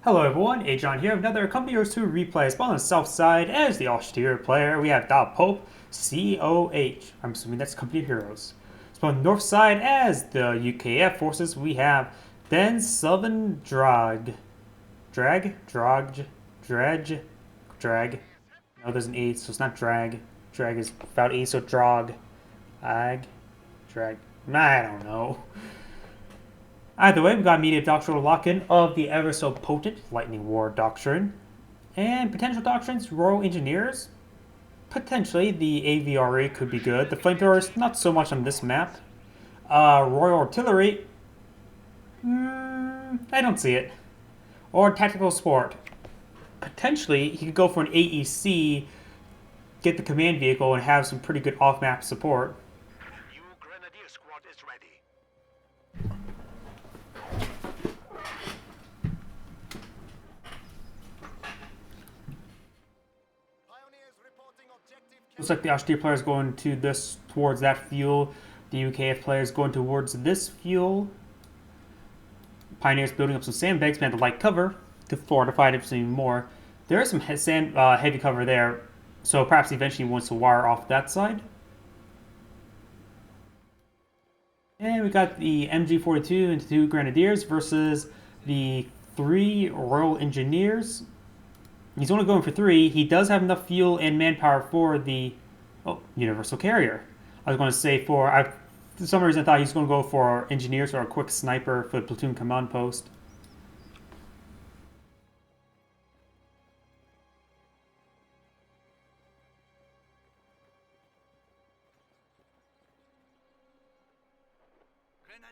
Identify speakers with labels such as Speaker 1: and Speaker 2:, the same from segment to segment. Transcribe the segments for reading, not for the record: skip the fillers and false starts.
Speaker 1: Hello everyone, Agion here, another Company Heroes 2 replay. Spawn on the south side as the austere player. We have DapopeCoh. I'm assuming that's Company Heroes. Spawn on the north side as the UKF forces. We have then Sovende Drage. No, there's an E, so it's not Drag. Drag is without E, so Drog. Drag. I don't know. Either way, we've got immediate doctrinal lock-in of the ever so potent Lightning War Doctrine. And potential doctrines, Royal Engineers. Potentially, the AVRE could be good. The Flamethrowers, not so much on this map. Royal Artillery, I don't see it. Or Tactical Sport. Potentially, he could go for an AEC, get the command vehicle, and have some pretty good off-map support. Looks like the austere player is going towards that fuel. The UKF player is going towards this fuel. Pioneers building up some sandbags, man, the light cover to fortify it even more. There is some heavy cover there, so perhaps eventually he wants to wire off that side. And we got the MG42 and 2 Grenadiers versus the 3 Royal Engineers. He's only going for 3. He does have enough fuel and manpower for the Universal Carrier. I was going to say for some reason I thought he was going to go for Engineers or a quick sniper for the platoon command post.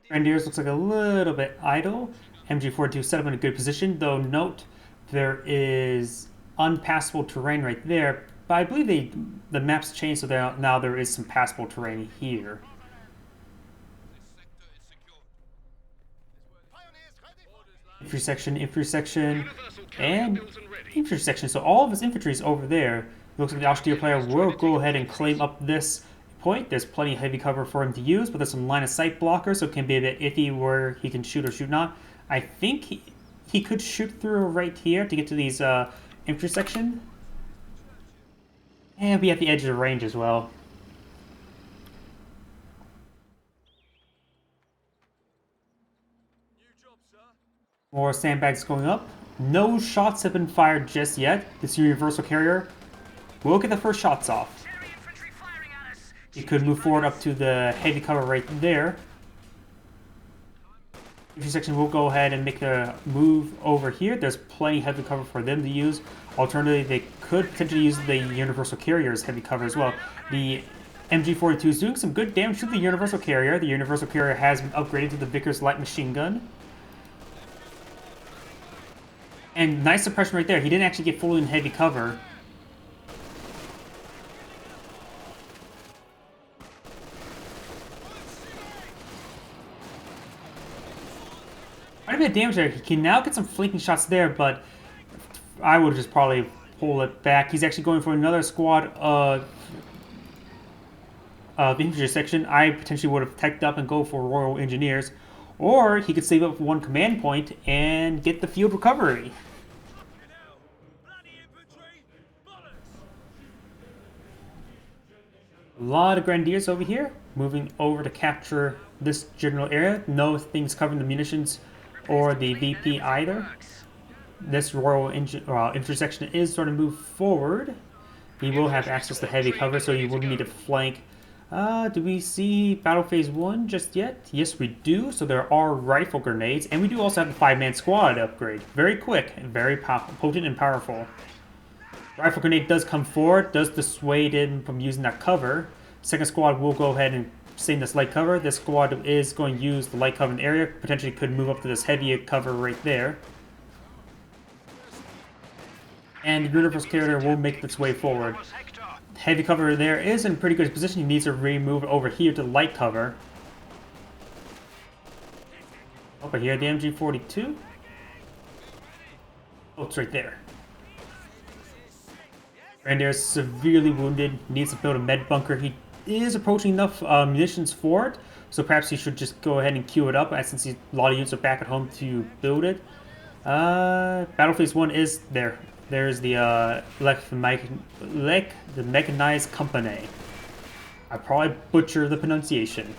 Speaker 1: Grenadiers looks like a little bit idle. MG42 set up in a good position, though note there is unpassable terrain right there, but I believe the map's changed so that now there is some passable terrain here. Infantry section, and infantry section. So all of his infantry is over there. Looks like the austere player will go ahead and claim up this point. There's plenty of heavy cover for him to use, but there's some line of sight blockers, so it can be a bit iffy where he can shoot or shoot not. I think he could shoot through right here to get to these infantry section. And be at the edge of the range as well. More sandbags going up. No shots have been fired just yet. This Universal Carrier will get the first shots off. He could move forward up to the heavy cover right there. Infantry section will go ahead and make a move over here. There's plenty of heavy cover for them to use. Alternatively, they could potentially use the Universal Carrier's heavy cover as well. The MG42 is doing some good damage to the Universal Carrier. The Universal Carrier has been upgraded to the Vickers light machine gun. And nice suppression right there. He didn't actually get fully in heavy cover. Quite a bit of damage there. He can now get some flanking shots there, but I would just probably pull it back. He's actually going for another squad of the infantry section. I potentially would have teched up and go for Royal Engineers. Or he could save up one command point and get the field recovery. A lot of Grenadiers over here, moving over to capture this general area. No things covering the munitions or the VP either. This Royal infantry section is sort of moved forward. He will have access to heavy cover, so he will need to flank. Do we see Battle Phase 1 just yet? Yes, we do. So there are rifle grenades, and we do also have the 5-man squad upgrade. Very quick, and very potent and powerful. Rifle grenade does come forward, does dissuade him from using that cover. Second squad will go ahead and save this light cover. This squad is going to use the light cover in the area. Potentially could move up to this heavy cover right there. And the Universal Carrier will make its way forward. Heavy cover there is in pretty good position. He needs to remove over here to light cover. Over here, the MG42. Oh, it's right there. Grenadier is severely wounded, needs to build a med bunker. He is approaching enough munitions for it, so perhaps he should just go ahead and queue it up, since a lot of units are back at home to build it. Battle Phase 1 is there. There's the the Mechanized Company. I probably butcher the pronunciation.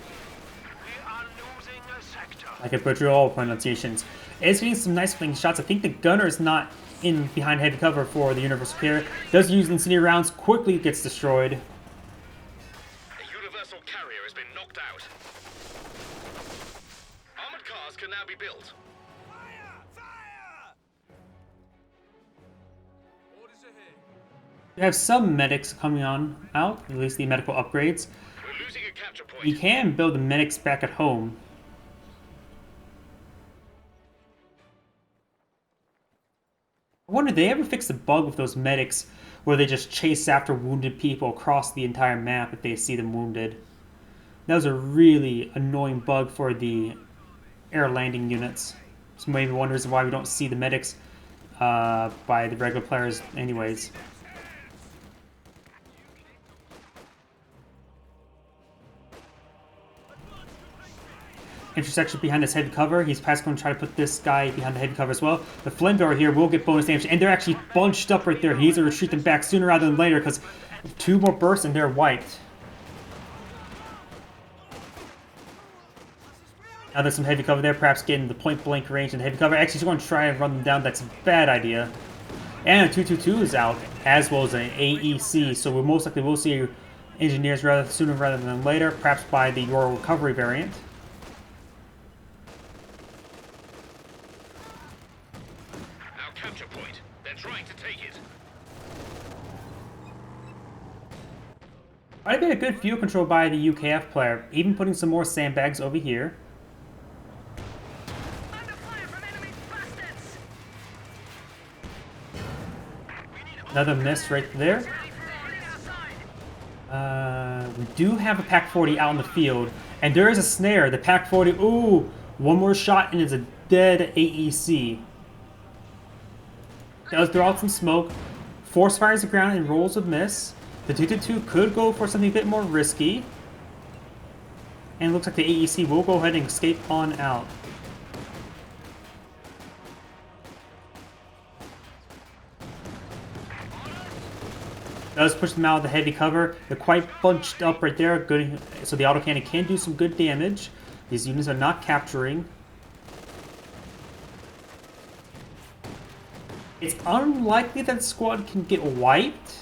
Speaker 1: I could butcher all pronunciations. It's getting some nice flanking shots. I think the gunner is not in behind heavy cover for the Universal Carrier. Does use incendiary rounds, quickly gets destroyed.
Speaker 2: A Universal Carrier has been knocked out. Armored cars can now be built.
Speaker 1: We have some medics coming on out, at least the medical upgrades.
Speaker 2: We're losing a capture point.
Speaker 1: We can build the medics back at home. I wonder, did they ever fix the bug with those medics where they just chase after wounded people across the entire map if they see them wounded? That was a really annoying bug for the air landing units. So maybe wonders why we don't see the medics by the regular players anyways. Intersection behind this heavy cover. He's perhaps going to try to put this guy behind the heavy cover as well. The flamethrower here will get bonus damage, and they're actually bunched up right there. He needs to retreat them back sooner rather than later because 2 more bursts and they're wiped. Now there's some heavy cover there, perhaps getting the point blank range and heavy cover. Actually, he's going to try and run them down. That's a bad idea. And a 222 is out, as well as an AEC, so we most likely will see engineers sooner rather than later, perhaps by the Royal Recovery variant.
Speaker 2: Capture point. They're trying to take it.
Speaker 1: Might have been a good fuel control by the UKF player, even putting some more sandbags over here. Another miss right there. We do have a Pack 40 out in the field, and there is a snare. The Pack 40, ooh, one more shot and it's a dead AEC. Does throw out some smoke, force fires the ground and rolls a miss. The 222 could go for something a bit more risky. And it looks like the AEC will go ahead and escape on out. Does push them out of the heavy cover. They're quite bunched up right there. Good, so the autocannon can do some good damage. These units are not capturing. It's unlikely that the squad can get wiped.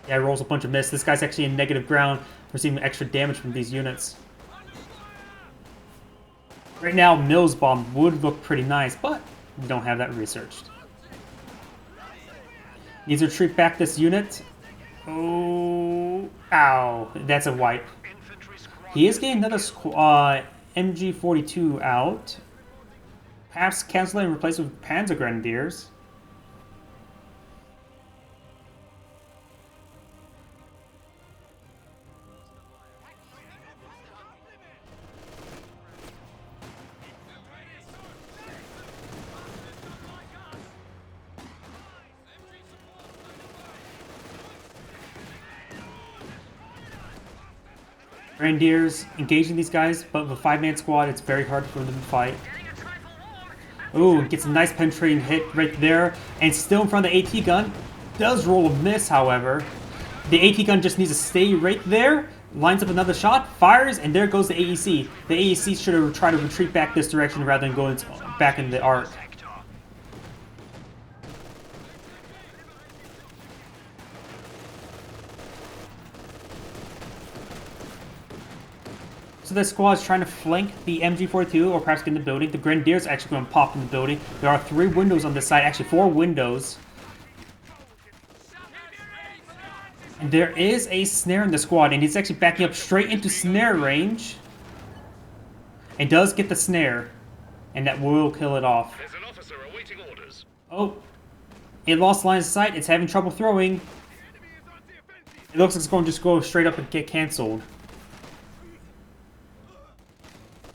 Speaker 1: Yeah, rolls a bunch of miss. This guy's actually in negative ground, receiving extra damage from these units. Right now, Mills Bomb would look pretty nice, but we don't have that researched. Needs to retreat back this unit. Oh, ow. That's a wipe. He is getting another MG42 out. Perhaps cancel it and replace it with Panzer Grenadiers. Grenadiers engaging these guys, but with a 5-man squad, it's very hard for them to fight. Ooh, gets a nice penetrating hit right there, and still in front of the AT gun. Does roll a miss, however. The AT gun just needs to stay right there, lines up another shot, fires, and there goes the AEC. The AEC should have tried to retreat back this direction rather than going back in the arc. So this squad is trying to flank the MG42 or perhaps get in the building. The Grenadiers are actually going to pop in the building. There are 3 windows on this side, actually 4 windows. And there is a snare in the squad, and he's actually backing up straight into snare range. And does get the snare, and that will kill it off.
Speaker 2: There's an officer awaiting orders.
Speaker 1: Oh, it lost line of sight. It's having trouble throwing. It looks like it's going to just go straight up and get canceled.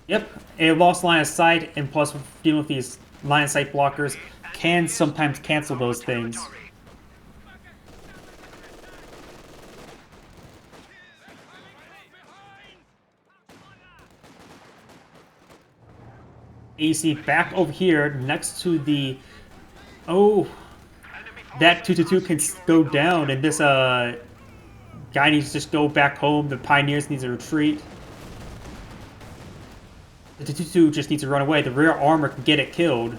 Speaker 1: Yep, a lost line of sight, and plus dealing with these line of sight blockers can sometimes cancel those things. AC back over here next to the... Oh, that 222 can go down, and this guy needs to just go back home. The Pioneers needs to retreat. The 222 just needs to run away. The rear armor can get it killed.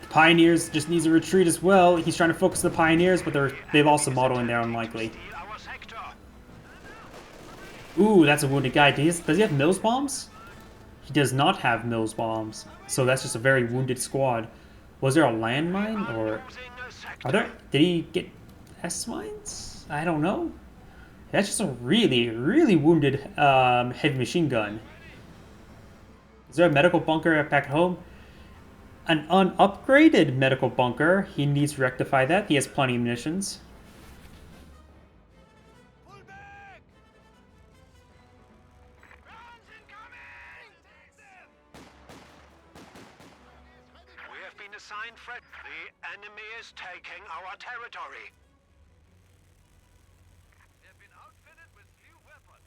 Speaker 1: The Pioneers just needs to retreat as well. He's trying to focus the Pioneers, but they lost the model and they're unlikely. Ooh, that's a wounded guy. Does he have Mills bombs? He does not have Mills bombs. So that's just a very wounded squad. Was there a landmine or... Are there... Did he get S-mines? I don't know. That's just a really, really wounded heavy machine gun. Is there a medical bunker back at home? An unupgraded medical bunker. He needs to rectify that. He has plenty of munitions.
Speaker 3: We have been assigned threat. The enemy is taking our territory. They have been outfitted with new weapons.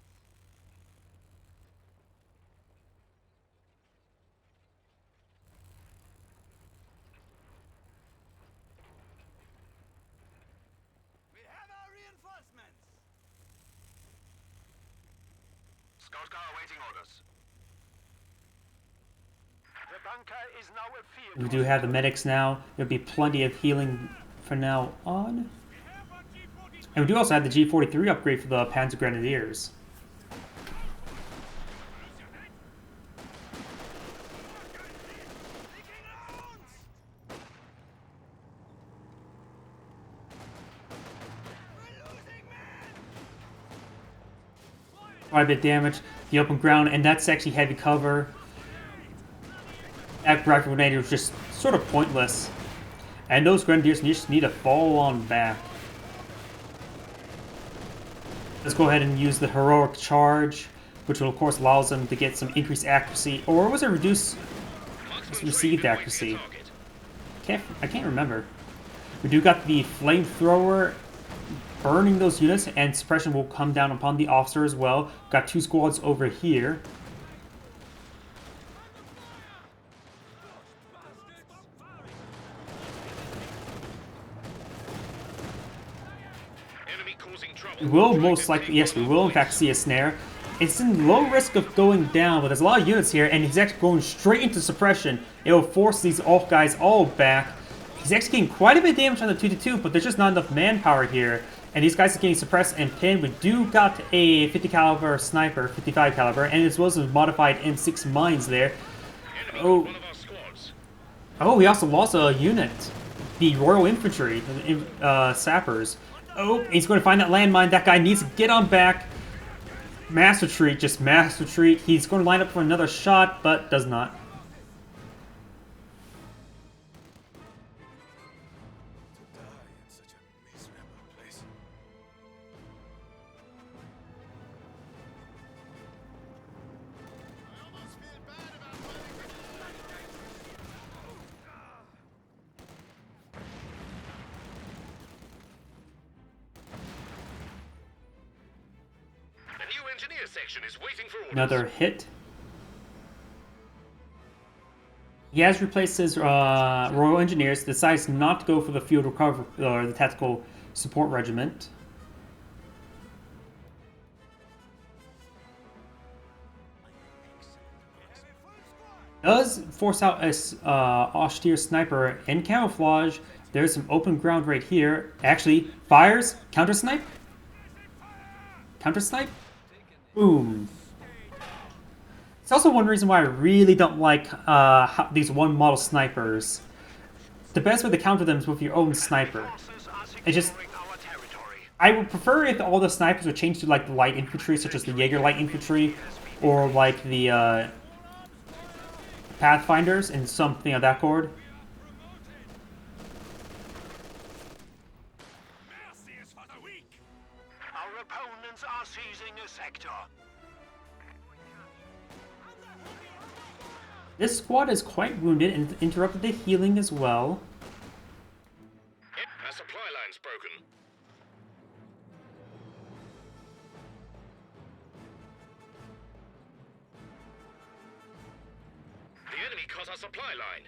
Speaker 3: We have our reinforcements. Scout car awaiting orders. The bunker is now a field.
Speaker 1: We do have the medics now. There'll be plenty of healing from now on. And we do also have the G43 upgrade for the Panzer Grenadiers. Quite a bit of damage. The open ground, and that's actually heavy cover. That rifle grenade was just sort of pointless. And those Grenadiers just need to fall on back. Let's go ahead and use the heroic charge, which will of course allows them to get some increased accuracy. Or was it reduced received accuracy? I can't remember. We do got the flamethrower burning those units, and suppression will come down upon the officer as well. Got two squads over here. We will most likely, yes, we will in fact see a snare. It's in low risk of going down, but there's a lot of units here, and he's actually going straight into suppression. It will force these guys all back. He's actually getting quite a bit of damage on the 222, but there's just not enough manpower here. And these guys are getting suppressed and pinned. We do got a 50 caliber sniper, 55 caliber, and as well as modified M6 mines there. Oh, we also lost a unit. The Royal Infantry, sappers. Oh, he's going to find that landmine. That guy needs to get on back. Mass retreat, just mass retreat. He's going to line up for another shot, but does not. Another hit. He has replaced his Royal Engineers, decides not to go for the field recovery or the tactical support regiment. Does force out a austere sniper in camouflage. There's some open ground right here. Actually, fires, counter snipe. Counter snipe. Boom. It's also one reason why I really don't like these one model snipers. The best way to counter them is with your own sniper. It just... I would prefer if all the snipers would change to like the light infantry, such as the Jaeger light infantry, or like the Pathfinders and something of that sort.
Speaker 3: Our opponents are seizing a sector.
Speaker 1: This squad is quite wounded and interrupted the healing as well.
Speaker 2: Our supply line's broken. The enemy enemy cut our supply line.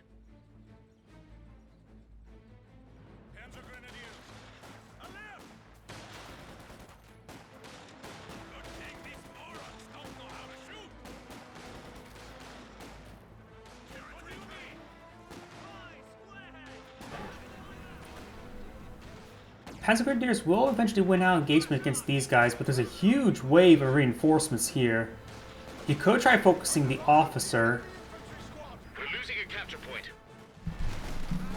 Speaker 3: Panzer Grenadiers! Alert! Good thing these morons don't know how to shoot! What do you mean?
Speaker 1: Panzer Grenadiers will eventually win out engagement against these guys, but there's a huge wave of reinforcements here. You could try focusing the officer.
Speaker 2: We're losing a capture point.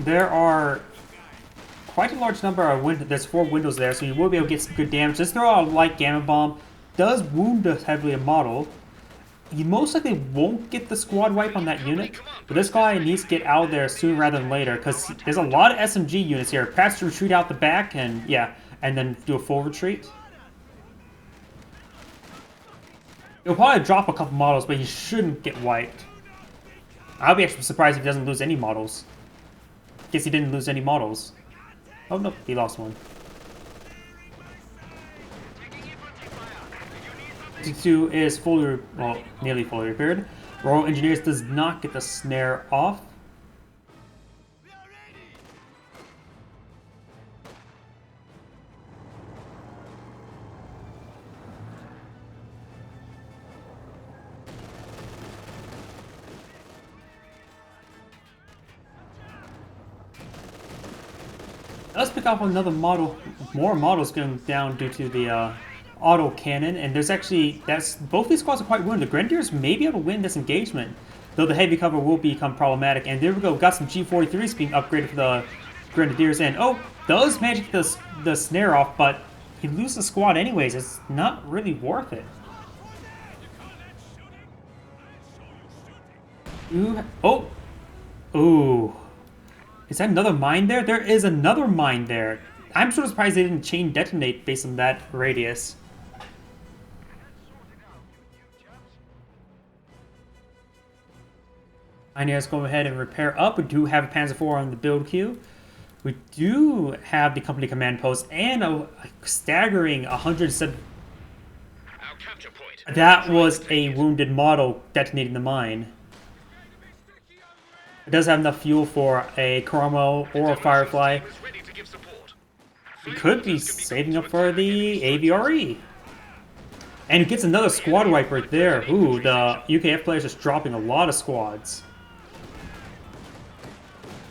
Speaker 1: There are quite a large number of windows. There's 4 windows there, so you will be able to get some good damage. Just throw out a light gamma bomb. Does wound heavily a model. You most likely won't get the squad wipe on that unit, but this guy needs to get out of there sooner rather than later, because there's a lot of SMG units here. Perhaps to retreat out the back and, yeah, and then do a full retreat. He'll probably drop a couple models, but he shouldn't get wiped. I'll be actually surprised if he doesn't lose any models. Guess he didn't lose any models. Oh no, he lost one. Coh2 is fully, well, nearly fully repaired. Royal Engineers does not get the snare off. Let's pick up another model, more models going down due to the auto cannon, and there's actually, both these squads are quite wounded. The Grenadiers may be able to win this engagement, though the heavy cover will become problematic. And there we go, got some G43s being upgraded for the Grenadiers, and oh, does manage to get the snare off, but he loses the squad anyways. It's not really worth it. Ooh. Is that another mine there? There is another mine there. I'm sort of surprised they didn't chain detonate based on that radius. Let's go ahead and repair up. We do have a Panzer IV on the build queue. We do have the company command post and a staggering 107.
Speaker 2: Our capture point.
Speaker 1: That was a wounded model detonating the mine. It does have enough fuel for a Cromwell or a Firefly.
Speaker 2: Ready to give support.
Speaker 1: It could be saving up for the AVRE. And it gets another squad wipe right there. Ooh, the UKF players just dropping a lot of squads.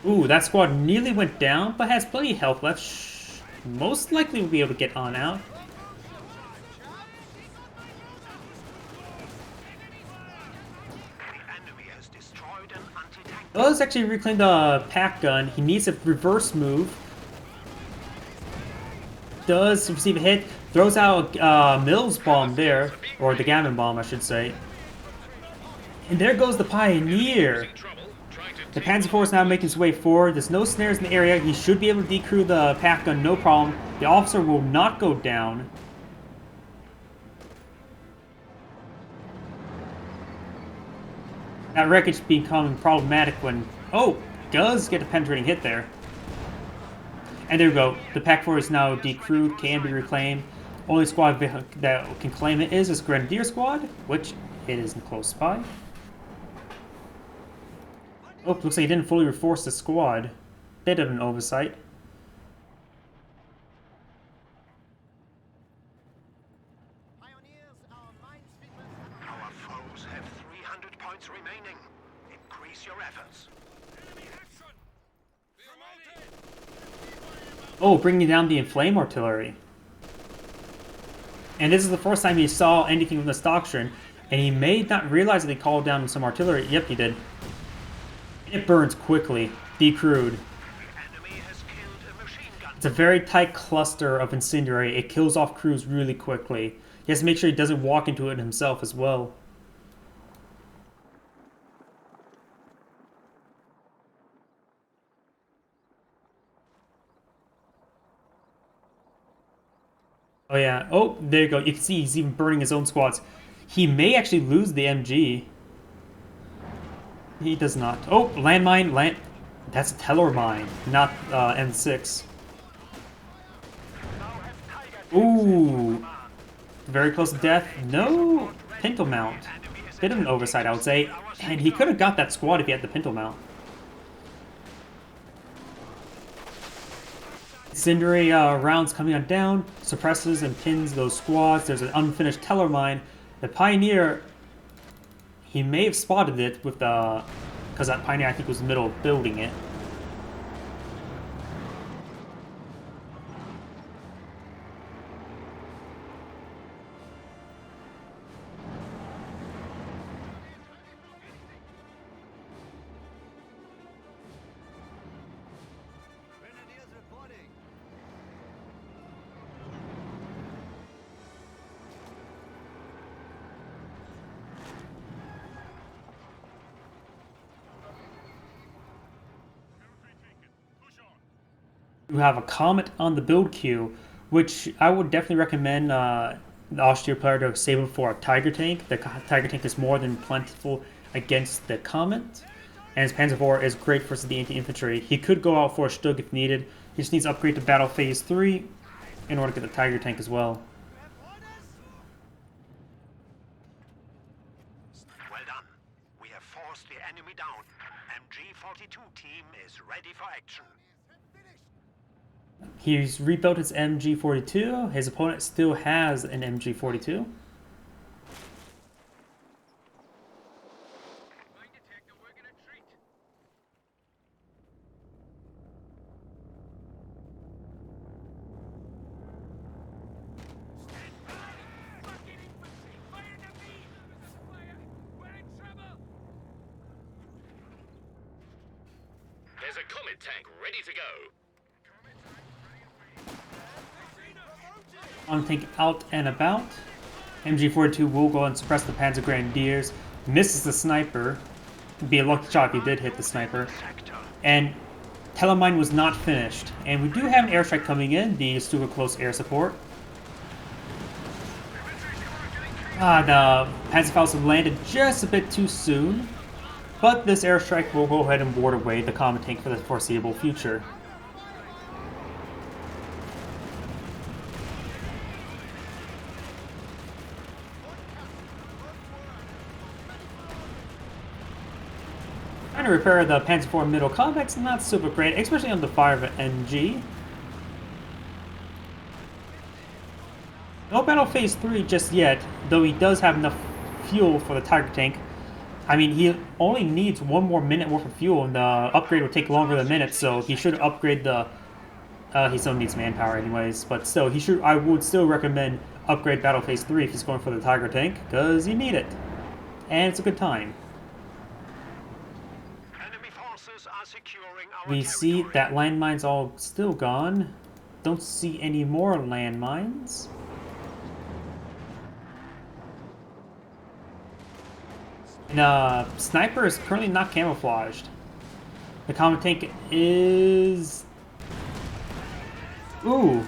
Speaker 1: Ooh, that squad nearly went down, but has plenty of health left. Most likely will be able to get on out. Does actually reclaim the pack gun. He needs a reverse move. Does receive a hit. Throws out a Mills bomb there, or the Gammon bomb, I should say. And there goes the Pioneer. The Panzer IV is now making his way forward. There's no snares in the area. He should be able to decrew the pack gun, no problem. The officer will not go down. That wreckage becoming problematic when... Oh! Does get a penetrating hit there. And there we go. The Pack 4 is now decrewed, can be reclaimed. Only squad that can claim it is this Grenadier squad, which it isn't close by. Oh, looks like he didn't fully reinforce the squad. Bit of an oversight.
Speaker 3: Our foes have 300 points remaining. Increase your efforts.
Speaker 1: Oh, bringing down the Inflame Artillery. And this is the first time he saw anything from this doctrine, and he may not realize that he called down some artillery. Yep, he did. It burns quickly. Decrewed. It's a very tight cluster of incendiary. It kills off crews really quickly. He has to make sure he doesn't walk into it himself as well. Oh yeah. Oh, there you go. You can see he's even burning his own squads. He may actually lose the MG. He does not. Oh, landmine. That's a Teller mine, not M6. Ooh. Very close to death. No Pinto mount. bit of an oversight, I would say. And he could have got that squad if he had the Pinto mount. Incendiary rounds coming on down, suppresses and pins those squads. There's an unfinished teller mine. The Pioneer, he may have spotted it with the... because that Pioneer, I think, was in the middle of building it. You have a Comet on the build queue, which I would definitely recommend the Austria player to save it for a Tiger tank. The Tiger tank is more than plentiful against the Comet, and his Panzer IV is great versus the anti-infantry. He could go out for a Stug if needed. He just needs to upgrade to Battle Phase 3 in order to get the Tiger tank as well.
Speaker 3: Well done. We have forced the enemy down. MG42 team is ready for action.
Speaker 1: He's rebuilt his MG42. His opponent still has an MG42.
Speaker 2: There's a Comet tank ready to go.
Speaker 1: On tank out and about. MG42 will go and suppress the Panzer Grenadiers. Misses the sniper. It'd be a lucky shot if he did hit the sniper. And Telemine was not finished. And we do have an airstrike coming in, the super close air support. The Panzerfaust landed just a bit too soon. But this airstrike will go ahead and ward away the Comet tank for the foreseeable future. Trying to repair the Panzer IV middle combat's not super great, especially on the fire of an MG. No Battle Phase 3 just yet, though he does have enough fuel for the Tiger tank. I mean, he only needs 1 more minute worth of fuel, and the upgrade will take longer than a minute, so he should upgrade the... he still needs manpower anyways, but still, he should. I would still recommend upgrade Battle Phase 3 if he's going for the Tiger tank, because you need it. And it's a good time.
Speaker 3: Enemy forces are securing our
Speaker 1: We see that landmines all still gone. Don't see any more landmines. And sniper is currently not camouflaged. The Comet tank is... Ooh.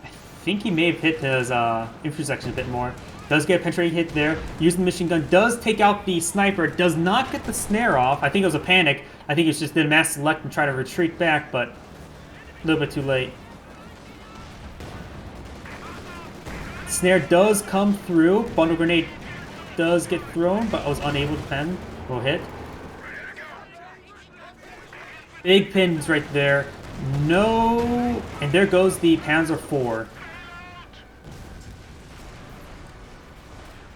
Speaker 1: I think he may have hit his infantry section a bit more. Does get a penetrating hit there. Using the machine gun. Does take out the sniper. Does not get the snare off. I think it was a panic. I think it's just did a mass select and try to retreat back, but a little bit too late. Snare does come through. Bundle grenade does get thrown, but I was unable to pen. Will hit. Big pins right there. No, and there goes the Panzer IV.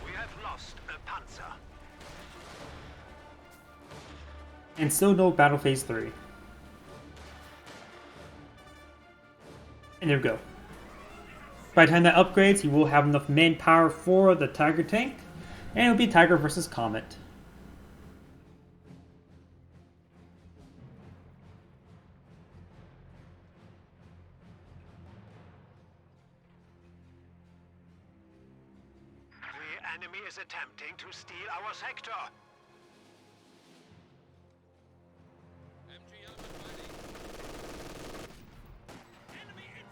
Speaker 3: We have lost a Panzer.
Speaker 1: And still no Battle Phase 3. And there we go. By the time that upgrades, he will have enough manpower for the Tiger tank. And it'll be Tiger versus Comet.
Speaker 3: The enemy is attempting to steal our sector.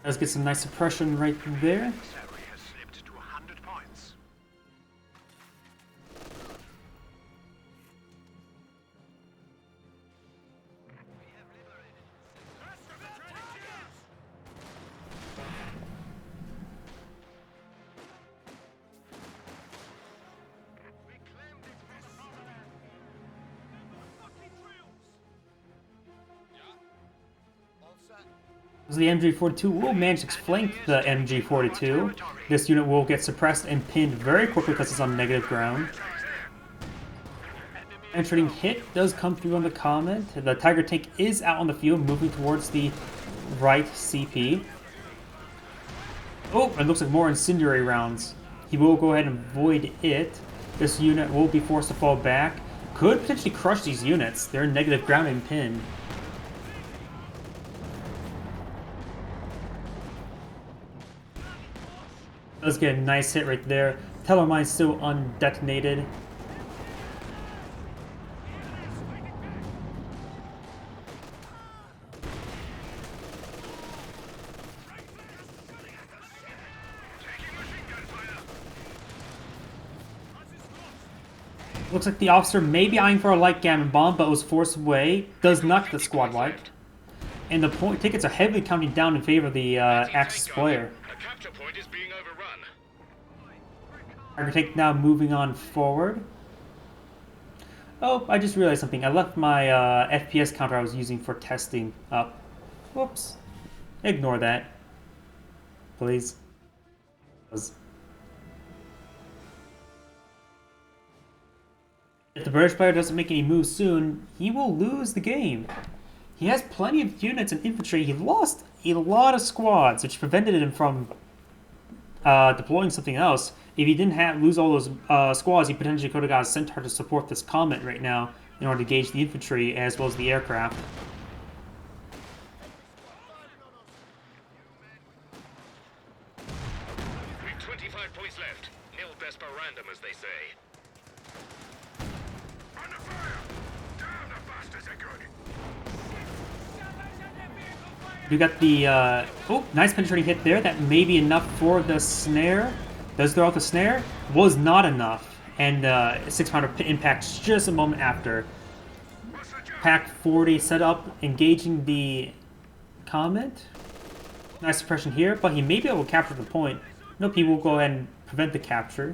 Speaker 1: Let's get some nice suppression right there.
Speaker 3: Summery has slipped to 100 points.
Speaker 1: So the MG42 will manage to flank the MG42. This unit will get suppressed and pinned very quickly because it's on negative ground. Penetrating hit does come through on the comment. The Tiger tank is out on the field, moving towards the right CP. Oh, it looks like more incendiary rounds. He will go ahead and avoid it. This unit will be forced to fall back. Could potentially crush these units. They're in negative ground and pinned. Does get a nice hit right there. Tellermine's still undetonated. Looks like the officer may be eyeing for a light gammon bomb, but was forced away. Does knock the squad wipe. And the point tickets are heavily counting down in favor of the Axis player.
Speaker 2: A capture point is being overrun.
Speaker 1: Tiger tank now moving on forward. Oh, I just realized something. I left my FPS counter I was using for testing up. Whoops. Ignore that. Please. If the British player doesn't make any moves soon, he will lose the game. He has plenty of units and infantry. He lost a lot of squads, which prevented him from deploying something else. If he didn't lose all those squads, he potentially could have got a Centaur to support this Comet right now in order to gauge the infantry as well as the aircraft.
Speaker 2: We've 25 points left. Nil desperandum, as they say. Under fire! Damn, the bastards are good.
Speaker 1: We got the, oh, nice penetrating hit there. That may be enough for the snare. Does throw out the snare? Was not enough. And 6-pounder impacts just a moment after. Pack 40 set up, engaging the Comet. Nice suppression here, but he may be able to capture the point. Nope, he will go ahead and prevent the capture.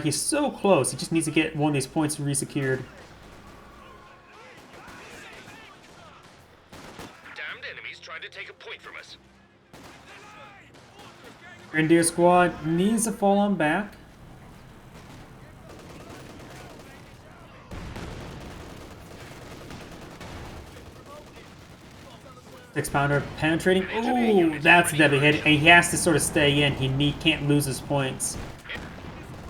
Speaker 1: He's so close, he just needs to get one of these points re-secured.
Speaker 2: Trying to take a point from us.
Speaker 1: Grenadier squad needs to fall on back. Six-pounder penetrating. Ooh, that's a deadly hit, and he has to sort of stay in. He can't lose his points.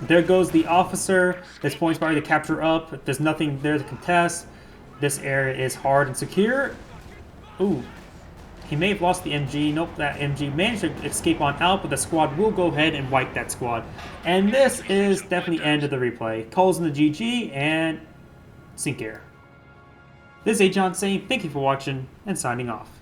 Speaker 1: There goes the officer. This point's probably to capture up. There's nothing there to contest. This area is hard and secure. Ooh. He may have lost the MG. Nope, that MG managed to escape on out, but the squad will go ahead and wipe that squad. And this is definitely the end of the replay. Coh's in the GG, and sink air. This is Agion saying thank you for watching, and signing off.